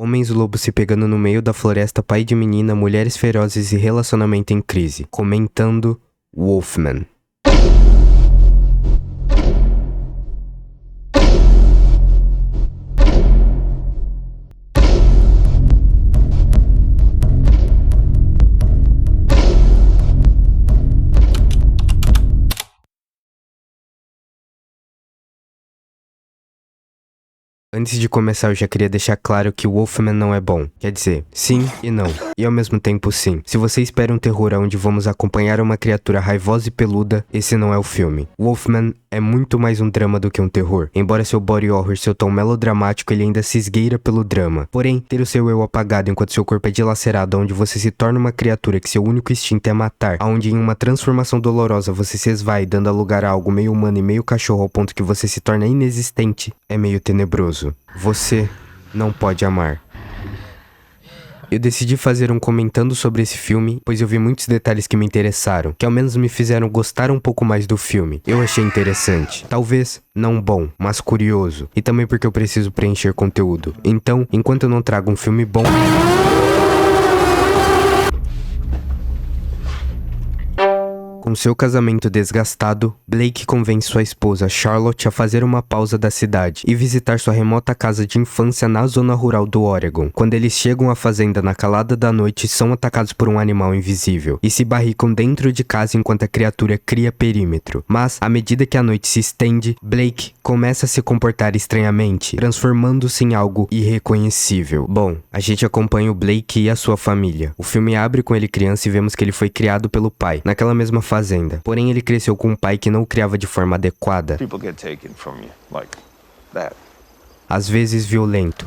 Homens lobos se pegando no meio da floresta, pai de menina, mulheres ferozes e relacionamento em crise. Comentando Wolfman. Antes de começar, eu já queria deixar claro que o Wolfman não é bom. Quer dizer, sim e não. E ao mesmo tempo sim. Se você espera um terror onde vamos acompanhar uma criatura raivosa e peluda, esse não é o filme. Wolfman é muito mais um drama do que um terror. Embora seu body horror, seu tom melodramático, ele ainda se esgueira pelo drama. Porém, ter o seu eu apagado enquanto seu corpo é dilacerado, onde você se torna uma criatura que seu único instinto é matar, onde em uma transformação dolorosa você se esvai, dando lugar a algo meio humano e meio cachorro ao ponto que você se torna inexistente, é meio tenebroso. Você não pode amar. Eu decidi fazer um comentando sobre esse filme, pois eu vi muitos detalhes que me interessaram, que ao menos me fizeram gostar um pouco mais do filme. Eu achei interessante. Talvez não bom, mas curioso. E também porque eu preciso preencher conteúdo. Então, enquanto eu não trago um filme bom... Com seu casamento desgastado, Blake convence sua esposa Charlotte a fazer uma pausa da cidade e visitar sua remota casa de infância na zona rural do Oregon. Quando eles chegam à fazenda na calada da noite, são atacados por um animal invisível e se barricam dentro de casa enquanto a criatura cria perímetro. Mas, à medida que a noite se estende, Blake começa a se comportar estranhamente, transformando-se em algo irreconhecível. Bom, a gente acompanha o Blake e a sua família. O filme abre com ele criança e vemos que ele foi criado pelo pai, naquela mesma fazenda. Porém, ele cresceu com um pai que não o criava de forma adequada. Às vezes violento.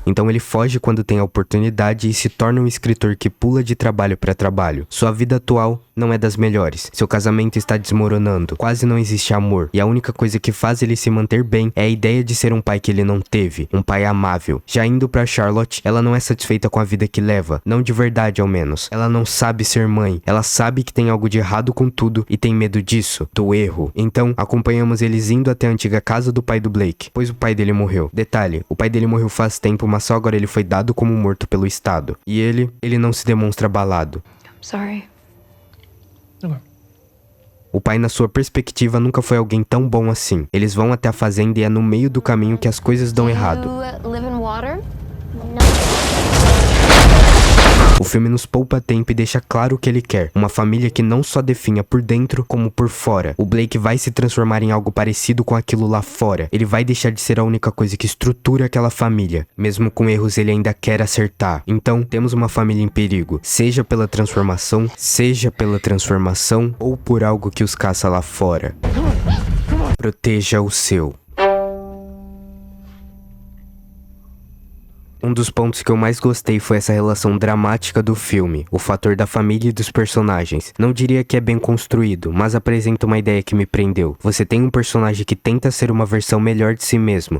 Então ele foge quando tem a oportunidade e se torna um escritor que pula de trabalho para trabalho. Sua vida atual não é das melhores. Seu casamento está desmoronando. Quase não existe amor. E a única coisa que faz ele se manter bem é a ideia de ser um pai que ele não teve. Um pai amável. Já indo pra Charlotte, ela não é satisfeita com a vida que leva. Não de verdade, ao menos. Ela não sabe ser mãe. Ela sabe que tem algo de errado com tudo e tem medo disso. Do erro. Então, acompanhamos eles indo até a antiga casa do pai do Blake, pois o pai dele morreu. Detalhe, o pai dele morreu faz tempo, mas só agora ele foi dado como morto pelo Estado. E ele não se demonstra abalado. Sorry. O pai, na sua perspectiva, nunca foi alguém tão bom assim. Eles vão até a fazenda e é no meio do caminho que as coisas dão errado. O filme nos poupa tempo e deixa claro o que ele quer. Uma família que não só definha por dentro, como por fora. O Blake vai se transformar em algo parecido com aquilo lá fora. Ele vai deixar de ser a única coisa que estrutura aquela família. Mesmo com erros, ele ainda quer acertar. Então, temos uma família em perigo. Seja pela transformação, ou por algo que os caça lá fora. Proteja o seu. Um dos pontos que eu mais gostei foi essa relação dramática do filme, o fator da família e dos personagens. Não diria que é bem construído, mas apresenta uma ideia que me prendeu. Você tem um personagem que tenta ser uma versão melhor de si mesmo.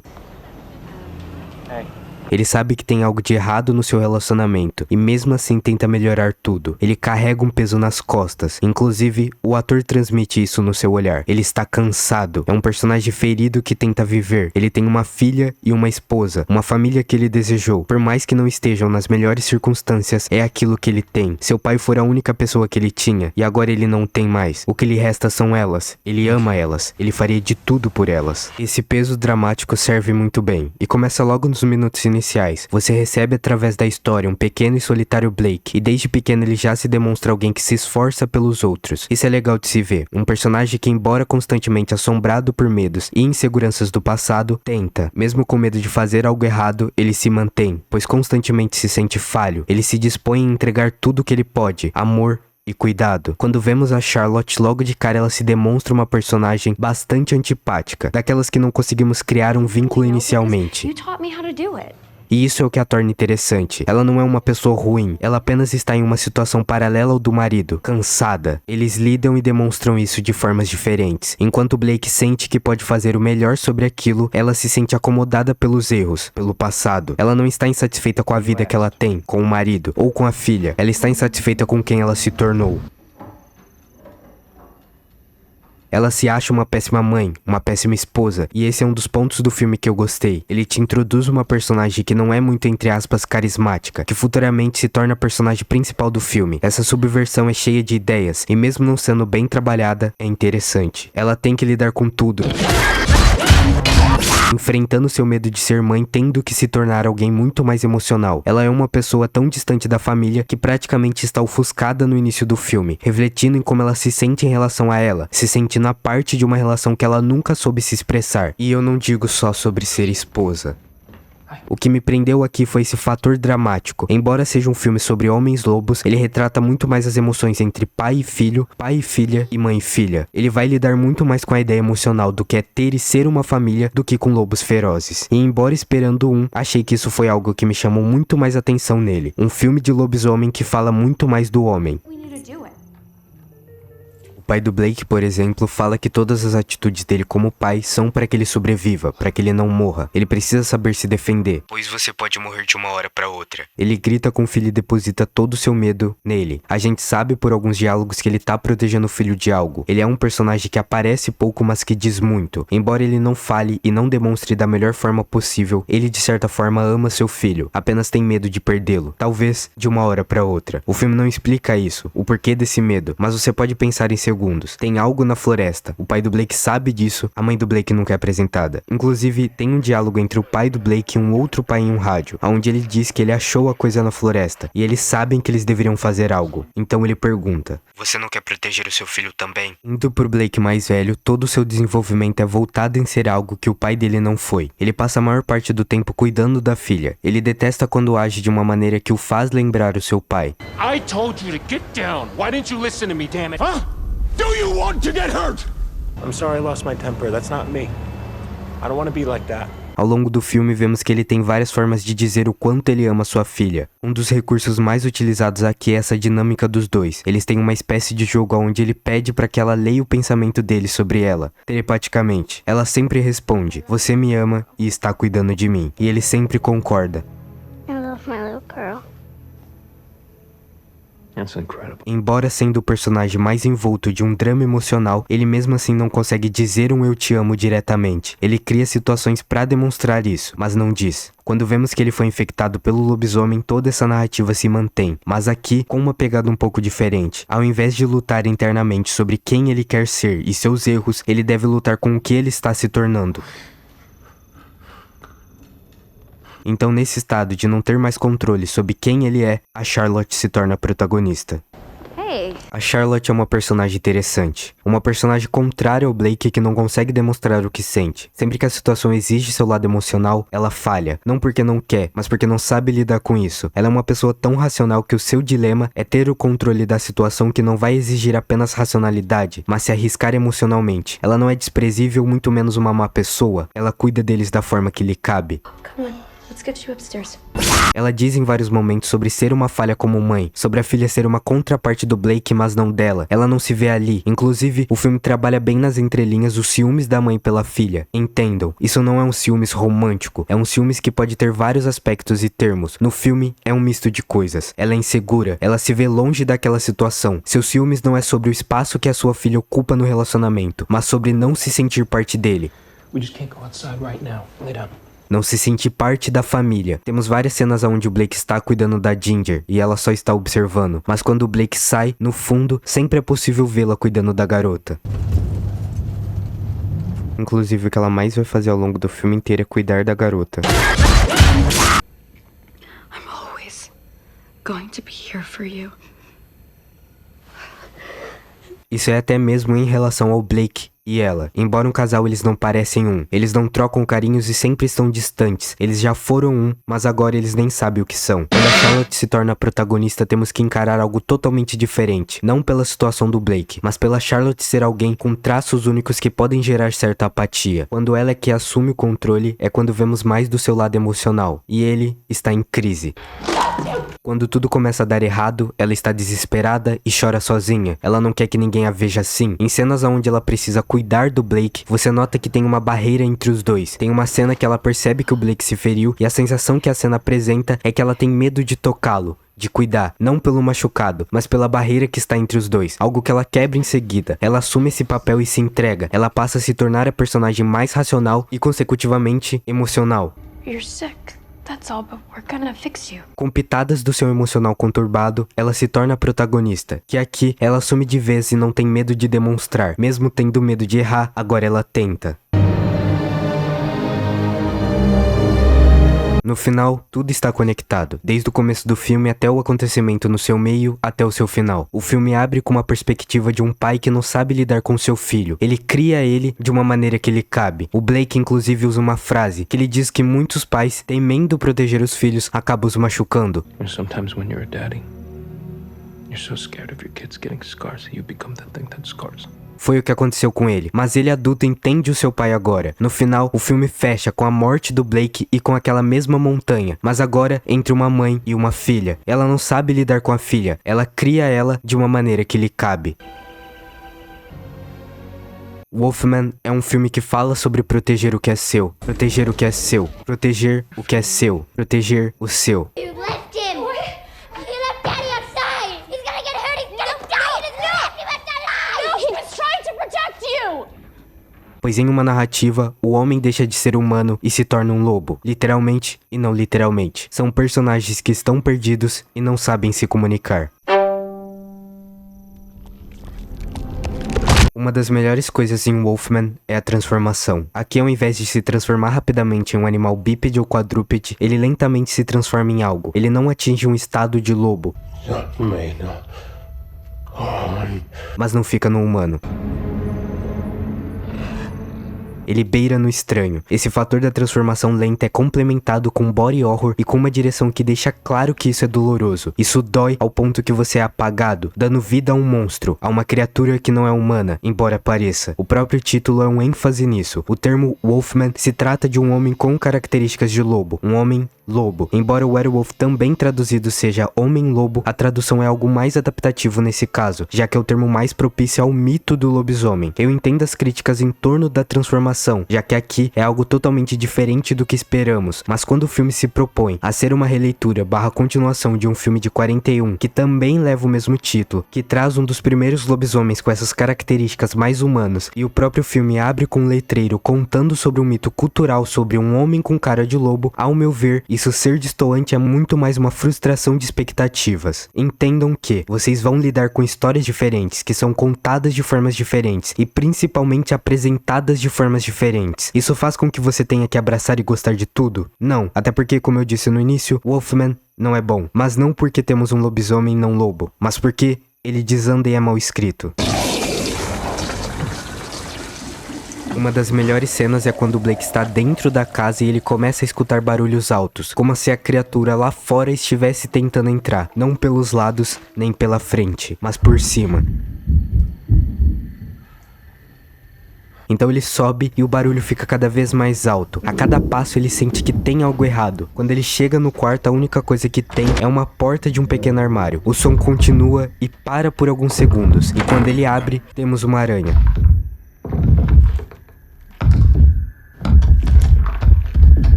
Ele sabe que tem algo de errado no seu relacionamento, e mesmo assim tenta melhorar tudo. Ele carrega um peso nas costas, inclusive o ator transmite isso no seu olhar. Ele está cansado, é um personagem ferido que tenta viver. Ele tem uma filha e uma esposa, uma família que ele desejou. Por mais que não estejam nas melhores circunstâncias, é aquilo que ele tem. Seu pai foi a única pessoa que ele tinha, e agora ele não tem mais. O que lhe resta são elas. Ele ama elas, ele faria de tudo por elas. Esse peso dramático serve muito bem, e começa logo nos minutos iniciais. Você recebe através da história um pequeno e solitário Blake, e desde pequeno ele já se demonstra alguém que se esforça pelos outros. Isso é legal de se ver. Um personagem que, embora constantemente assombrado por medos e inseguranças do passado, tenta. Mesmo com medo de fazer algo errado, ele se mantém, pois constantemente se sente falho. Ele se dispõe a entregar tudo o que ele pode. Amor e cuidado. Quando vemos a Charlotte, logo de cara ela se demonstra uma personagem bastante antipática, daquelas que não conseguimos criar um vínculo inicialmente. E isso é o que a torna interessante. Ela não é uma pessoa ruim, ela apenas está em uma situação paralela ao do marido, cansada. Eles lidam e demonstram isso de formas diferentes. Enquanto Blake sente que pode fazer o melhor sobre aquilo, ela se sente acomodada pelos erros, pelo passado. Ela não está insatisfeita com a vida que ela tem, com o marido, ou com a filha. Ela está insatisfeita com quem ela se tornou. Ela se acha uma péssima mãe, uma péssima esposa, e esse é um dos pontos do filme que eu gostei. Ele te introduz uma personagem que não é muito, entre aspas, carismática, que futuramente se torna a personagem principal do filme. Essa subversão é cheia de ideias, e mesmo não sendo bem trabalhada, é interessante. Ela tem que lidar com tudo, enfrentando seu medo de ser mãe, tendo que se tornar alguém muito mais emocional. Ela é uma pessoa tão distante da família que praticamente está ofuscada no início do filme, refletindo em como ela se sente em relação a ela, se sentindo a parte de uma relação que ela nunca soube se expressar. E eu não digo só sobre ser esposa. O que me prendeu aqui foi esse fator dramático. Embora seja um filme sobre homens lobos, ele retrata muito mais as emoções entre pai e filha e mãe e filha. Ele vai lidar muito mais com a ideia emocional do que é ter e ser uma família do que com lobos ferozes. E embora esperando achei que isso foi algo que me chamou muito mais atenção nele. Um filme de lobisomem que fala muito mais do homem. O pai do Blake, por exemplo, fala que todas as atitudes dele como pai são para que ele sobreviva, para que ele não morra. Ele precisa saber se defender, pois você pode morrer de uma hora para outra. Ele grita com o filho e deposita todo o seu medo nele. A gente sabe por alguns diálogos que ele tá protegendo o filho de algo. Ele é um personagem que aparece pouco, mas que diz muito. Embora ele não fale e não demonstre da melhor forma possível, ele de certa forma ama seu filho, apenas tem medo de perdê-lo, talvez de uma hora para outra. O filme não explica isso, o porquê desse medo, mas você pode pensar em segundos. Tem algo na floresta. O pai do Blake sabe disso, a mãe do Blake nunca é apresentada. Inclusive, tem um diálogo entre o pai do Blake e um outro pai em um rádio, onde ele diz que ele achou a coisa na floresta, e eles sabem que eles deveriam fazer algo. Então ele pergunta: você não quer proteger o seu filho também? Indo pro Blake mais velho, todo o seu desenvolvimento é voltado em ser algo que o pai dele não foi. Ele passa a maior parte do tempo cuidando da filha. Ele detesta quando age de uma maneira que o faz lembrar o seu pai. I told you to get down. Why didn't you listen to me, damn it? Huh? Do you want to get hurt? I'm sorry I lost my temper. That's not me. I don't want to be like that. Ao longo do filme, vemos que ele tem várias formas de dizer o quanto ele ama sua filha. Um dos recursos mais utilizados aqui é essa dinâmica dos dois. Eles têm uma espécie de jogo onde ele pede para que ela leia o pensamento dele sobre ela, telepaticamente. Ela sempre responde: você me ama e está cuidando de mim. E ele sempre concorda. I love my little girl. That's incredible. Embora sendo o personagem mais envolto de um drama emocional, ele mesmo assim não consegue dizer um eu te amo diretamente. Ele cria situações pra demonstrar isso, mas não diz. Quando vemos que ele foi infectado pelo lobisomem, toda essa narrativa se mantém, mas aqui com uma pegada um pouco diferente. Ao invés de lutar internamente sobre quem ele quer ser e seus erros, ele deve lutar com o que ele está se tornando. Então, nesse estado de não ter mais controle sobre quem ele é, a Charlotte se torna a protagonista. Hey. A Charlotte é uma personagem interessante. Uma personagem contrária ao Blake que não consegue demonstrar o que sente. Sempre que a situação exige seu lado emocional, ela falha. Não porque não quer, mas porque não sabe lidar com isso. Ela é uma pessoa tão racional que o seu dilema é ter o controle da situação que não vai exigir apenas racionalidade, mas se arriscar emocionalmente. Ela não é desprezível, muito menos uma má pessoa. Ela cuida deles da forma que lhe cabe. Come on. Let's get you upstairs. Ela diz em vários momentos sobre ser uma falha como mãe, sobre a filha ser uma contraparte do Blake, mas não dela. Ela não se vê ali. Inclusive, o filme trabalha bem nas entrelinhas os ciúmes da mãe pela filha. Entendam, isso não é um ciúmes romântico, é um ciúmes que pode ter vários aspectos e termos. No filme, é um misto de coisas. Ela é insegura, ela se vê longe daquela situação. Seus ciúmes não é sobre o espaço que a sua filha ocupa no relacionamento, mas sobre não se sentir parte dele. We just can't go outside right now. Lay down. Não se sentir parte da família. Temos várias cenas onde o Blake está cuidando da Ginger e ela só está observando. Mas quando o Blake sai, no fundo, sempre é possível vê-la cuidando da garota. Inclusive, o que ela mais vai fazer ao longo do filme inteiro é cuidar da garota. I'm always going to be here for you. Isso é até mesmo em relação ao Blake e ela. Embora um casal, eles não parecem um. Eles não trocam carinhos e sempre estão distantes. Eles já foram um, mas agora eles nem sabem o que são. Quando a Charlotte se torna a protagonista, temos que encarar algo totalmente diferente. Não pela situação do Blake, mas pela Charlotte ser alguém com traços únicos que podem gerar certa apatia. Quando ela é que assume o controle, é quando vemos mais do seu lado emocional. E ele está em crise. Quando tudo começa a dar errado, ela está desesperada e chora sozinha. Ela não quer que ninguém a veja assim. Em cenas onde ela precisa cuidar do Blake, você nota que tem uma barreira entre os dois. Tem uma cena que ela percebe que o Blake se feriu e a sensação que a cena apresenta é que ela tem medo de tocá-lo, de cuidar, não pelo machucado, mas pela barreira que está entre os dois, algo que ela quebra em seguida. Ela assume esse papel e se entrega. Ela passa a se tornar a personagem mais racional e, consecutivamente, emocional. You're sick. That's all, but we're gonna fix you. Com pitadas do seu emocional conturbado, ela se torna a protagonista, que aqui ela assume de vez e não tem medo de demonstrar. Mesmo tendo medo de errar, agora ela tenta. No final, tudo está conectado, desde o começo do filme até o acontecimento no seu meio, até o seu final. O filme abre com uma perspectiva de um pai que não sabe lidar com seu filho. Ele cria ele de uma maneira que lhe cabe. O Blake inclusive usa uma frase que ele diz que muitos pais, temendo proteger os filhos, acabam os machucando. Sometimes when you're a daddy, you're so scared of your kids getting scars that you become the thing that scars them. Foi o que aconteceu com ele, mas ele adulto entende o seu pai agora. No final, o filme fecha com a morte do Blake e com aquela mesma montanha, mas agora entre uma mãe e uma filha. Ela não sabe lidar com a filha, ela cria ela de uma maneira que lhe cabe. Wolfman é um filme que fala sobre proteger o que é seu, proteger o que é seu, proteger o que é seu, proteger o seu. You left him! You left Daddy outside! He's gonna get hurt! He's gonna die in his mouth! You left Daddy alive! No, he was trying to protect you! Pois em uma narrativa, o homem deixa de ser humano e se torna um lobo. Literalmente e não literalmente. São personagens que estão perdidos e não sabem se comunicar. Uma das melhores coisas em Wolfman é a transformação. Aqui, ao invés de se transformar rapidamente em um animal bípede ou quadrúpede, ele lentamente se transforma em algo. Ele não atinge um estado de lobo, mas não fica no humano. Ele beira no estranho. Esse fator da transformação lenta é complementado com body horror e com uma direção que deixa claro que isso é doloroso. Isso dói ao ponto que você é apagado, dando vida a um monstro, a uma criatura que não é humana, embora pareça. O próprio título é um ênfase nisso. O termo Wolfman se trata de um homem com características de lobo. Um homem lobo. Embora o werewolf também traduzido seja homem-lobo, a tradução é algo mais adaptativo nesse caso, já que é o termo mais propício ao mito do lobisomem. Eu entendo as críticas em torno da transformação, já que aqui é algo totalmente diferente do que esperamos, mas quando o filme se propõe a ser uma releitura / continuação de um filme de 41, que também leva o mesmo título, que traz um dos primeiros lobisomens com essas características mais humanos, e o próprio filme abre com um letreiro contando sobre um mito cultural sobre um homem com cara de lobo, ao meu ver, isso ser destoante é muito mais uma frustração de expectativas. Entendam que vocês vão lidar com histórias diferentes, que são contadas de formas diferentes, e principalmente apresentadas de formas diferentes. Isso faz com que você tenha que abraçar e gostar de tudo? Não, até porque, como eu disse no início, Wolfman não é bom. Mas não porque temos um lobisomem não lobo, mas porque ele desanda e é mal escrito. Uma das melhores cenas é quando o Blake está dentro da casa e ele começa a escutar barulhos altos, como se a criatura lá fora estivesse tentando entrar, não pelos lados nem pela frente, mas por cima. Então ele sobe e o barulho fica cada vez mais alto. A cada passo ele sente que tem algo errado. Quando ele chega no quarto, a única coisa que tem é uma porta de um pequeno armário. O som continua e para por alguns segundos. E quando ele abre, temos uma aranha.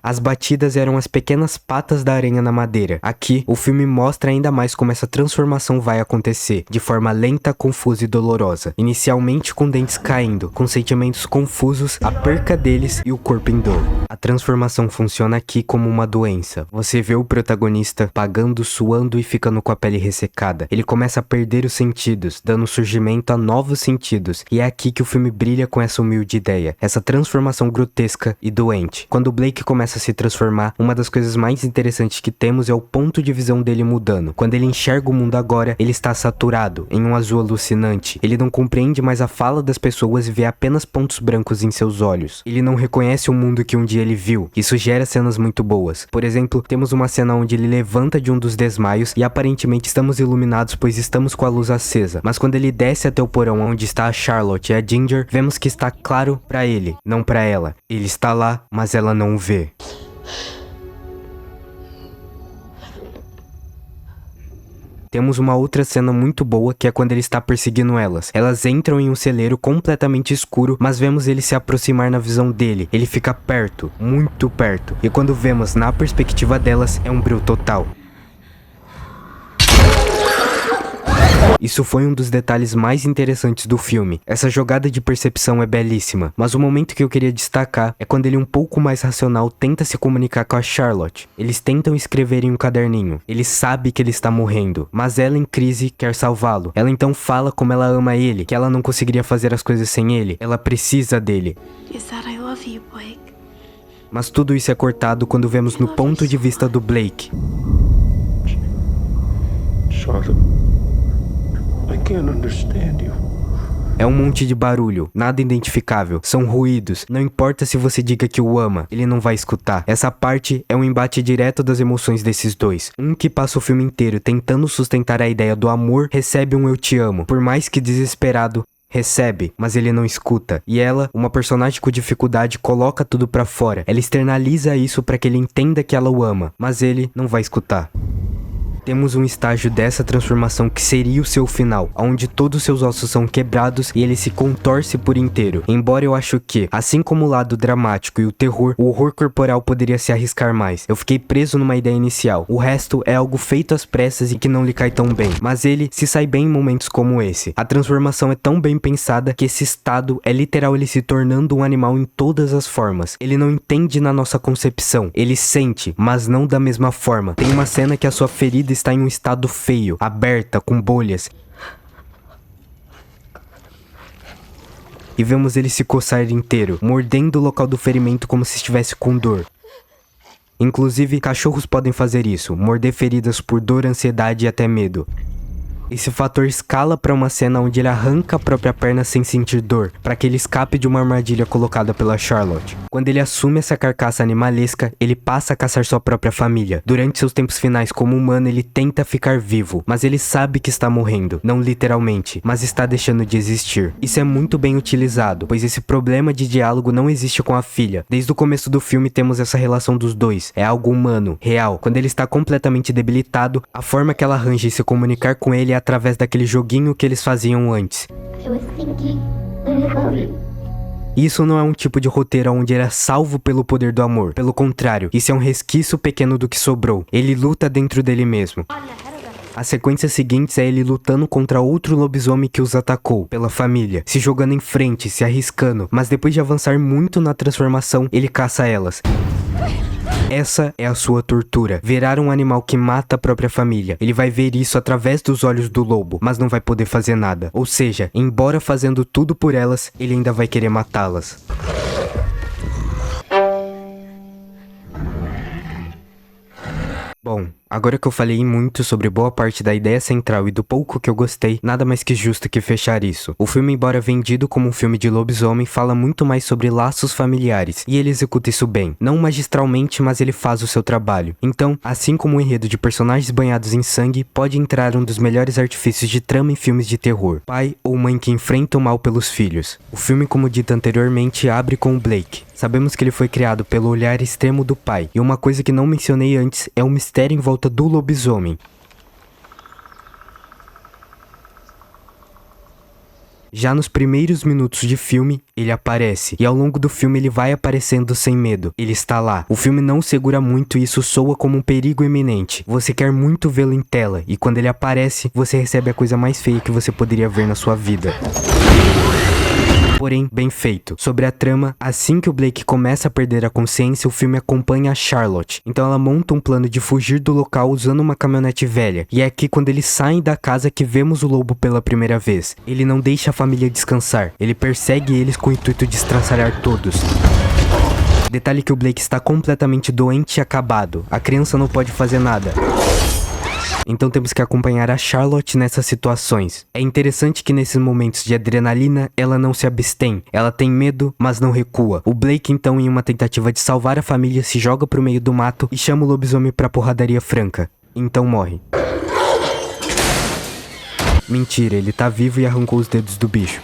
As batidas eram as pequenas patas da aranha na madeira. Aqui, o filme mostra ainda mais como essa transformação vai acontecer, de forma lenta, confusa e dolorosa. Inicialmente com dentes caindo, com sentimentos confusos, a perca deles e o corpo em dor. A transformação funciona aqui como uma doença. Você vê o protagonista pagando, suando e ficando com a pele ressecada. Ele começa a perder os sentidos, dando surgimento a novos sentidos. E é aqui que o filme brilha com essa humilde ideia, essa transformação grotesca e doente. Quando o Blake começa a se transformar, uma das coisas mais interessantes que temos é o ponto de visão dele mudando. Quando ele enxerga o mundo agora, ele está saturado, em um azul alucinante. Ele não compreende mais a fala das pessoas e vê apenas pontos brancos em seus olhos. Ele não reconhece o mundo que um dia ele viu. Isso gera cenas muito boas. Por exemplo, temos uma cena onde ele levanta de um dos desmaios e aparentemente estamos iluminados pois estamos com a luz acesa. Mas quando ele desce até o porão onde está a Charlotte e a Ginger, vemos que está claro para ele, não para ela. Ele está lá, mas ela não o vê. Temos uma outra cena muito boa que é quando ele está perseguindo elas. Elas entram em um celeiro completamente escuro, mas vemos ele se aproximar na visão dele. Ele fica perto, muito perto. E quando vemos na perspectiva delas, é um breu total. Isso foi um dos detalhes mais interessantes do filme. Essa jogada de percepção é belíssima, mas o momento que eu queria destacar é quando ele um pouco mais racional tenta se comunicar com a Charlotte. Eles tentam escrever em um caderninho. Ele sabe que ele está morrendo, mas ela em crise quer salvá-lo. Ela então fala como ela ama ele, que ela não conseguiria fazer as coisas sem ele. Ela precisa dele. You said I love you, Blake. Mas tudo isso é cortado quando vemos no ponto de vista do Blake. Charlotte, I can't understand you. É um monte de barulho, nada identificável, são ruídos, não importa se você diga que o ama, ele não vai escutar. Essa parte é um embate direto das emoções desses dois. Um que passa o filme inteiro tentando sustentar a ideia do amor, recebe um eu te amo, por mais que desesperado, recebe, mas ele não escuta. E ela, uma personagem com dificuldade, coloca tudo pra fora. Ela externaliza isso pra que ele entenda que ela o ama, mas ele não vai escutar. Temos um estágio dessa transformação que seria o seu final, onde todos seus ossos são quebrados e ele se contorce por inteiro. Embora eu acho que, assim como o lado dramático e o terror, o horror corporal poderia se arriscar mais. Eu fiquei preso numa ideia inicial. O resto é algo feito às pressas e que não lhe cai tão bem. Mas ele se sai bem em momentos como esse. A transformação é tão bem pensada que esse estado é literal ele se tornando um animal em todas as formas. Ele não entende na nossa concepção. Ele sente, mas não da mesma forma. Tem uma cena que a sua ferida está em um estado feio, aberta, com bolhas. E vemos ele se coçar inteiro, mordendo o local do ferimento como se estivesse com dor. Inclusive, cachorros podem fazer isso, morder feridas por dor, ansiedade e até medo. Esse fator escala para uma cena onde ele arranca a própria perna sem sentir dor, para que ele escape de uma armadilha colocada pela Charlotte. Quando ele assume essa carcaça animalesca, ele passa a caçar sua própria família. Durante seus tempos finais como humano, ele tenta ficar vivo, mas ele sabe que está morrendo, não literalmente, mas está deixando de existir. Isso é muito bem utilizado, pois esse problema de diálogo não existe com a filha. Desde o começo do filme temos essa relação dos dois, é algo humano, real. Quando ele está completamente debilitado, a forma que ela arranja de se comunicar com ele é através daquele joguinho que eles faziam antes. I was thinking that I love you. Isso não é um tipo de roteiro onde ele é salvo pelo poder do amor. Pelo contrário, isso é um resquício pequeno do que sobrou. Ele luta dentro dele mesmo. As sequências seguintes é ele lutando contra outro lobisomem que os atacou, pela família, se jogando em frente, se arriscando, mas depois de avançar muito na transformação, ele caça elas. Essa é a sua tortura, virar um animal que mata a própria família. Ele vai ver isso através dos olhos do lobo, mas não vai poder fazer nada. Ou seja, embora fazendo tudo por elas, ele ainda vai querer matá-las. Bom, agora que eu falei muito sobre boa parte da ideia central e do pouco que eu gostei, nada mais que justo que fechar isso. O filme, embora vendido como um filme de lobisomem, fala muito mais sobre laços familiares, e ele executa isso bem. Não magistralmente, mas ele faz o seu trabalho. Então, assim como o enredo de personagens banhados em sangue, pode entrar um dos melhores artifícios de trama em filmes de terror. Pai ou mãe que enfrentam o mal pelos filhos. O filme, como dito anteriormente, abre com o Blake. Sabemos que ele foi criado pelo olhar extremo do pai, e uma coisa que não mencionei antes é o mistério em volta do lobisomem. Já nos primeiros minutos de filme, ele aparece, e ao longo do filme ele vai aparecendo sem medo. Ele está lá. O filme não segura muito e isso soa como um perigo iminente. Você quer muito vê-lo em tela, e quando ele aparece, você recebe a coisa mais feia que você poderia ver na sua vida. Porém, bem feito. Sobre a trama, assim que o Blake começa a perder a consciência, o filme acompanha a Charlotte. Então ela monta um plano de fugir do local usando uma caminhonete velha. E é aqui quando eles saem da casa que vemos o lobo pela primeira vez. Ele não deixa a família descansar. Ele persegue eles com o intuito de estraçalhar todos. Detalhe que o Blake está completamente doente e acabado. A criança não pode fazer nada. Então temos que acompanhar a Charlotte nessas situações. É interessante que nesses momentos de adrenalina, ela não se abstém. Ela tem medo, mas não recua. O Blake então, em uma tentativa de salvar a família, se joga pro meio do mato e chama o lobisomem pra porradaria franca. Então morre. Mentira, ele tá vivo e arrancou os dedos do bicho.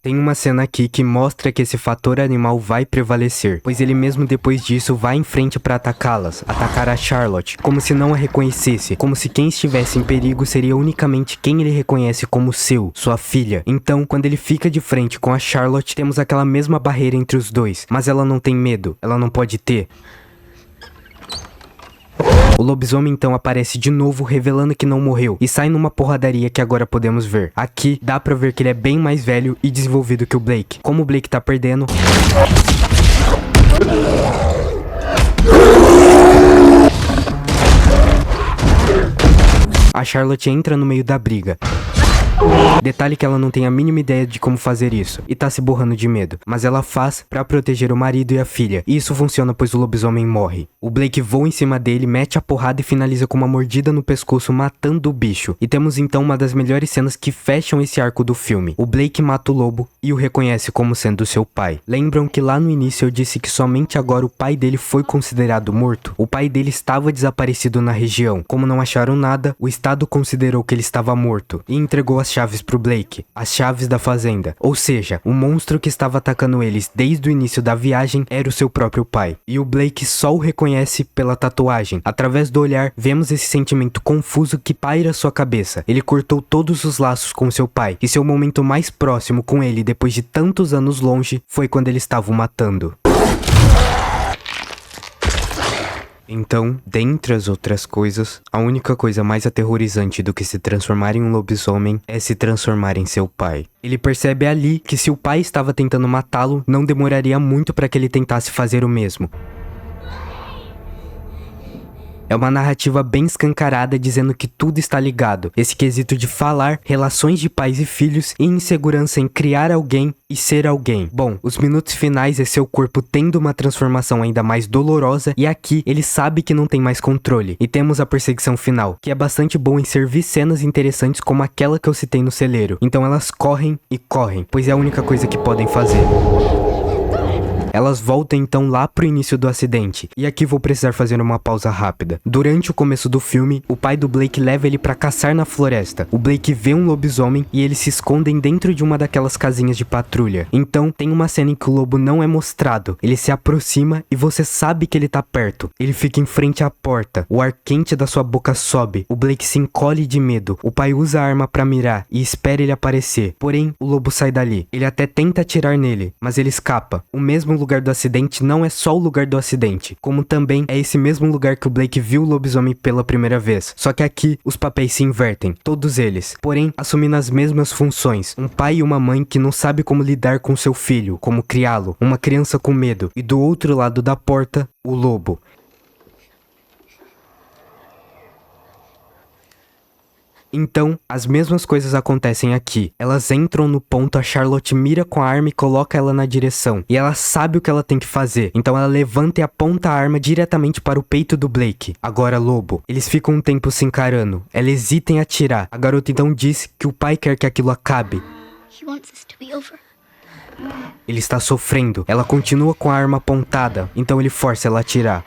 Tem uma cena aqui que mostra que esse fator animal vai prevalecer, pois ele mesmo depois disso vai em frente pra atacá-las, atacar a Charlotte, como se não a reconhecesse, como se quem estivesse em perigo seria unicamente quem ele reconhece como sua filha. Então, quando ele fica de frente com a Charlotte, temos aquela mesma barreira entre os dois, mas ela não tem medo, ela não pode ter. O lobisomem então aparece de novo, revelando que não morreu, e sai numa porradaria que agora podemos ver. Aqui dá pra ver que ele é bem mais velho e desenvolvido que o Blake. Como o Blake tá perdendo, a Charlotte entra no meio da briga. Detalhe que ela não tem a mínima ideia de como fazer isso, e tá se borrando de medo, mas ela faz pra proteger o marido e a filha, e isso funciona pois o lobisomem morre. O Blake voa em cima dele, mete a porrada e finaliza com uma mordida no pescoço, matando o bicho. E temos então uma das melhores cenas que fecham esse arco do filme. O Blake mata o lobo e o reconhece como sendo seu pai. Lembram que lá no início eu disse que somente agora o pai dele foi considerado morto? O pai dele estava desaparecido na região. Como não acharam nada, o estado considerou que ele estava morto e entregou as chaves pro Blake, as chaves da fazenda. Ou seja, o monstro que estava atacando eles desde o início da viagem era o seu próprio pai. E o Blake só o reconhece pela tatuagem. Através do olhar, vemos esse sentimento confuso que paira sua cabeça. Ele cortou todos os laços com seu pai, e seu momento mais próximo com ele depois de tantos anos longe foi quando ele estava o matando. Então, dentre as outras coisas, a única coisa mais aterrorizante do que se transformar em um lobisomem é se transformar em seu pai. Ele percebe ali que se o pai estava tentando matá-lo, não demoraria muito para que ele tentasse fazer o mesmo. É uma narrativa bem escancarada dizendo que tudo está ligado. Esse quesito de falar, relações de pais e filhos e insegurança em criar alguém e ser alguém. Bom, os minutos finais é seu corpo tendo uma transformação ainda mais dolorosa e aqui ele sabe que não tem mais controle. E temos a perseguição final, que é bastante boa em servir cenas interessantes como aquela que eu citei no celeiro. Então elas correm e correm, pois é a única coisa que podem fazer. Elas voltam então lá pro início do acidente, e aqui vou precisar fazer uma pausa rápida. Durante o começo do filme, o pai do Blake leva ele pra caçar na floresta. O Blake vê um lobisomem e eles se escondem dentro de uma daquelas casinhas de patrulha. Então, tem uma cena em que o lobo não é mostrado. Ele se aproxima e você sabe que ele tá perto. Ele fica em frente à porta. O ar quente da sua boca sobe. O Blake se encolhe de medo. O pai usa a arma pra mirar e espera ele aparecer. Porém, o lobo sai dali. Ele até tenta atirar nele, mas ele escapa. O mesmo lugar do acidente não é só o lugar do acidente, como também é esse mesmo lugar que o Blake viu o lobisomem pela primeira vez. Só que aqui, os papéis se invertem, todos eles, porém assumindo as mesmas funções. Um pai e uma mãe que não sabe como lidar com seu filho, como criá-lo, uma criança com medo, e do outro lado da porta, o lobo. Então, as mesmas coisas acontecem aqui. Elas entram no ponto, a Charlotte mira com a arma e coloca ela na direção. E ela sabe o que ela tem que fazer. Então ela levanta e aponta a arma diretamente para o peito do Blake. Agora, lobo. Eles ficam um tempo se encarando. Ela hesita em atirar. A garota então diz que o pai quer que aquilo acabe. He wants this to be over. Ele está sofrendo. Ela continua com a arma apontada. Então ele força ela a atirar.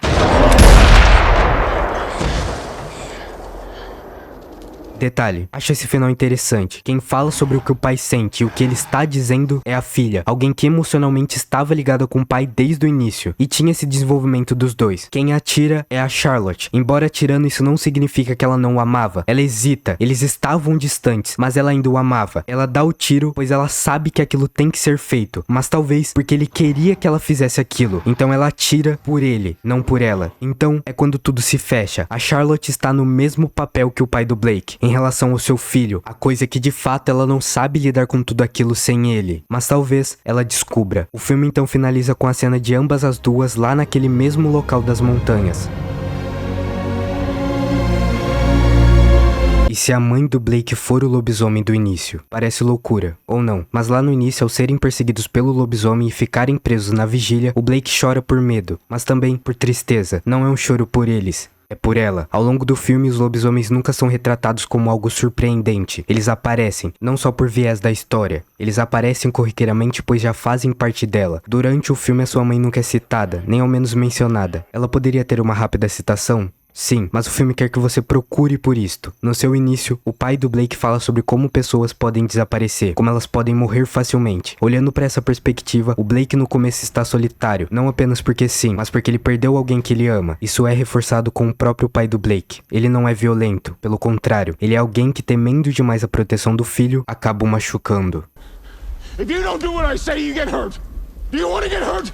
Detalhe, acho esse final interessante. Quem fala sobre o que o pai sente e o que ele está dizendo é a filha. Alguém que emocionalmente estava ligada com o pai desde o início. E tinha esse desenvolvimento dos dois. Quem atira é a Charlotte. Embora atirando, isso não significa que ela não o amava. Ela hesita. Eles estavam distantes, mas ela ainda o amava. Ela dá o tiro, pois ela sabe que aquilo tem que ser feito. Mas talvez porque ele queria que ela fizesse aquilo. Então ela atira por ele, não por ela. Então é quando tudo se fecha. A Charlotte está no mesmo papel que o pai do Blake. Em relação ao seu filho, a coisa é que de fato ela não sabe lidar com tudo aquilo sem ele, mas talvez ela descubra. O filme então finaliza com a cena de ambas as duas lá naquele mesmo local das montanhas. E se a mãe do Blake for o lobisomem do início? Parece loucura, ou não, mas lá no início, ao serem perseguidos pelo lobisomem e ficarem presos na vigília, o Blake chora por medo, mas também por tristeza. Não é um choro por eles, é por ela. Ao longo do filme, os lobisomens nunca são retratados como algo surpreendente. Eles aparecem, não só por viés da história. Eles aparecem corriqueiramente pois já fazem parte dela. Durante o filme, a sua mãe nunca é citada, nem ao menos mencionada. Ela poderia ter uma rápida citação? Sim, mas o filme quer que você procure por isto. No seu início, o pai do Blake fala sobre como pessoas podem desaparecer, como elas podem morrer facilmente. Olhando pra essa perspectiva, o Blake no começo está solitário, não apenas porque sim, mas porque ele perdeu alguém que ele ama. Isso é reforçado com o próprio pai do Blake. Ele não é violento, pelo contrário, ele é alguém que, temendo demais a proteção do filho, acaba o machucando. If you don't do what I say, you get hurt. Do you want to get hurt?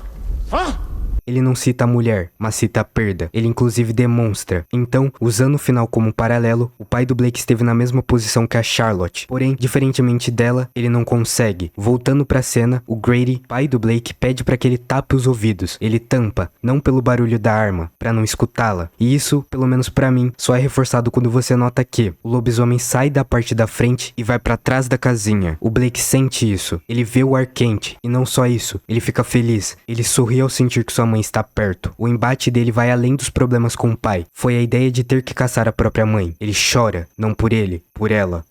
Huh? Ele não cita a mulher, mas cita a perda. Ele inclusive demonstra. Então, usando o final como paralelo, o pai do Blake esteve na mesma posição que a Charlotte. Porém, diferentemente dela, ele não consegue. Voltando pra cena, o Grady, pai do Blake, pede pra que ele tape os ouvidos. Ele tampa, não pelo barulho da arma, pra não escutá-la. E isso, pelo menos pra mim, só é reforçado quando você nota que o lobisomem sai da parte da frente e vai pra trás da casinha. O Blake sente isso. Ele vê o ar quente. E não só isso, ele fica feliz. Ele sorri ao sentir que sua mãe está perto. O embate dele vai além dos problemas com o pai. Foi a ideia de ter que caçar a própria mãe. Ele chora, não por ele, por ela.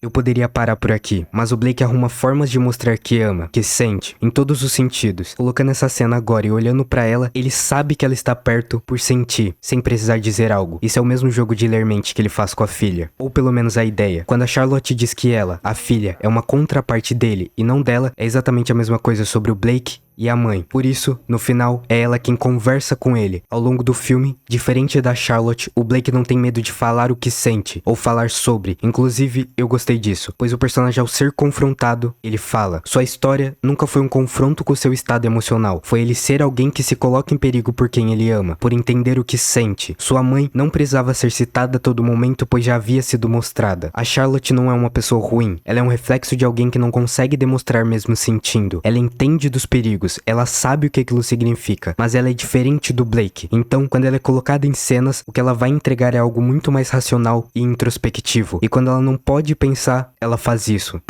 Eu poderia parar por aqui, mas o Blake arruma formas de mostrar que ama, que sente, em todos os sentidos. Colocando essa cena agora e olhando pra ela, ele sabe que ela está perto por sentir, sem precisar dizer algo. Isso é o mesmo jogo de ler mente que ele faz com a filha. Ou pelo menos a ideia. Quando a Charlotte diz que ela, a filha, é uma contraparte dele e não dela, é exatamente a mesma coisa sobre o Blake e a mãe. Por isso, no final, é ela quem conversa com ele. Ao longo do filme, diferente da Charlotte, o Blake não tem medo de falar o que sente, ou falar sobre. Inclusive, eu gostei disso, pois o personagem, ao ser confrontado, ele fala. Sua história nunca foi um confronto com seu estado emocional. Foi ele ser alguém que se coloca em perigo por quem ele ama, por entender o que sente. Sua mãe não precisava ser citada a todo momento, pois já havia sido mostrada. A Charlotte não é uma pessoa ruim. Ela é um reflexo de alguém que não consegue demonstrar mesmo sentindo. Ela entende dos perigos. Ela sabe o que aquilo significa, mas ela é diferente do Blake. Então, quando ela é colocada em cenas, o que ela vai entregar é algo muito mais racional e introspectivo. E quando ela não pode pensar, ela faz isso.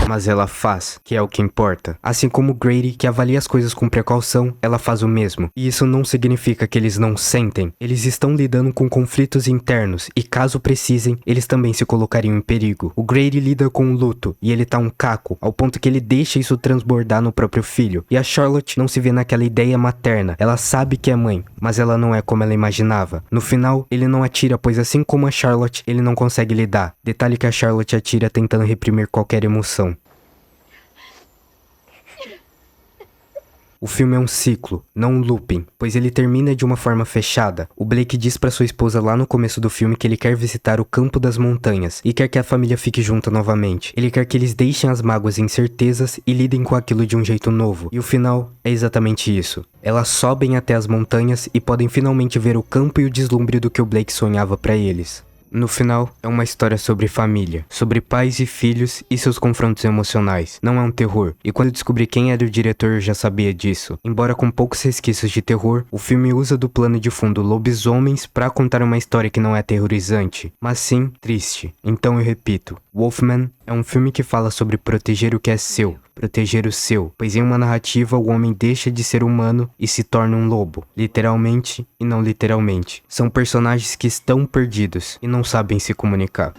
Mas ela faz, que é o que importa. Assim como Grady, que avalia as coisas com precaução, ela faz o mesmo. E isso não significa que eles não sentem. Eles estão lidando com conflitos internos, e caso precisem, eles também se colocariam em perigo. O Grady lida com o luto, e ele tá um caco, ao ponto que ele deixa isso transbordar no próprio filho. E a Charlotte não se vê naquela ideia materna. Ela sabe que é mãe, mas ela não é como ela imaginava. No final, ele não atira, pois assim como a Charlotte, ele não consegue lidar. Detalhe que a Charlotte atira tentando reprimir qualquer emoção. O filme é um ciclo, não um looping, pois ele termina de uma forma fechada. O Blake diz pra sua esposa lá no começo do filme que ele quer visitar o campo das montanhas e quer que a família fique junta novamente. Ele quer que eles deixem as mágoas e incertezas e lidem com aquilo de um jeito novo. E o final é exatamente isso. Elas sobem até as montanhas e podem finalmente ver o campo e o deslumbre do que o Blake sonhava pra eles. No final, é uma história sobre família, sobre pais e filhos e seus confrontos emocionais. Não é um terror, e quando eu descobri quem era o diretor eu já sabia disso. Embora com poucos resquícios de terror, o filme usa do plano de fundo lobisomens pra contar uma história que não é aterrorizante, mas sim triste. Então eu repito, Wolfman é um filme que fala sobre proteger o que é seu, proteger o seu, pois em uma narrativa o homem deixa de ser humano e se torna um lobo, literalmente e não literalmente. São personagens que estão perdidos e não sabem se comunicar.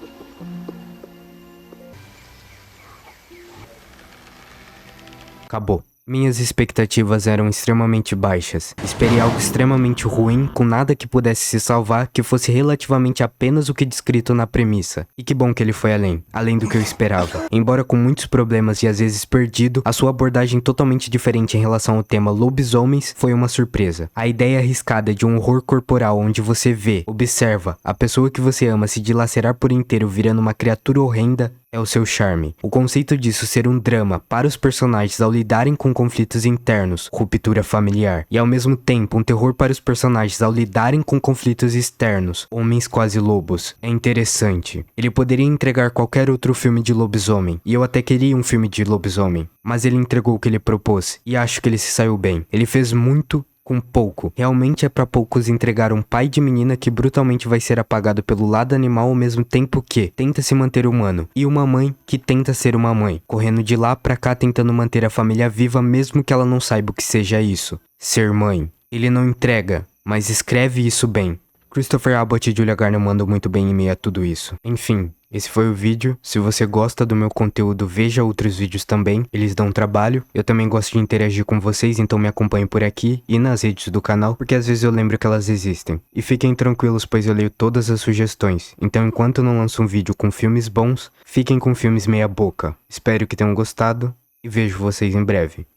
Acabou. Minhas expectativas eram extremamente baixas. Esperei algo extremamente ruim, com nada que pudesse se salvar, que fosse relativamente apenas o que descrito na premissa. E que bom que ele foi além do que eu esperava. Embora com muitos problemas e às vezes perdido, a sua abordagem totalmente diferente em relação ao tema lobisomens foi uma surpresa. A ideia arriscada de um horror corporal onde você vê, observa, a pessoa que você ama se dilacerar por inteiro virando uma criatura horrenda é o seu charme. O conceito disso ser um drama para os personagens ao lidarem com conflitos internos, ruptura familiar, e ao mesmo tempo um terror para os personagens ao lidarem com conflitos externos, homens quase lobos, é interessante. Ele poderia entregar qualquer outro filme de lobisomem, e eu até queria um filme de lobisomem, mas ele entregou o que ele propôs, e acho que ele se saiu bem. Ele fez muito com pouco. Realmente é pra poucos entregar um pai de menina que brutalmente vai ser apagado pelo lado animal ao mesmo tempo que tenta se manter humano, e uma mãe que tenta ser uma mãe, correndo de lá pra cá tentando manter a família viva mesmo que ela não saiba o que seja isso. Ser mãe. Ele não entrega, mas escreve isso bem. Christopher Abbott e Julia Garner mandam muito bem em meio a tudo isso. Enfim, esse foi o vídeo. Se você gosta do meu conteúdo, veja outros vídeos também, eles dão trabalho. Eu também gosto de interagir com vocês, então me acompanhe por aqui e nas redes do canal, porque às vezes eu lembro que elas existem. E fiquem tranquilos, pois eu leio todas as sugestões. Então enquanto eu não lanço um vídeo com filmes bons, fiquem com filmes meia boca. Espero que tenham gostado e vejo vocês em breve.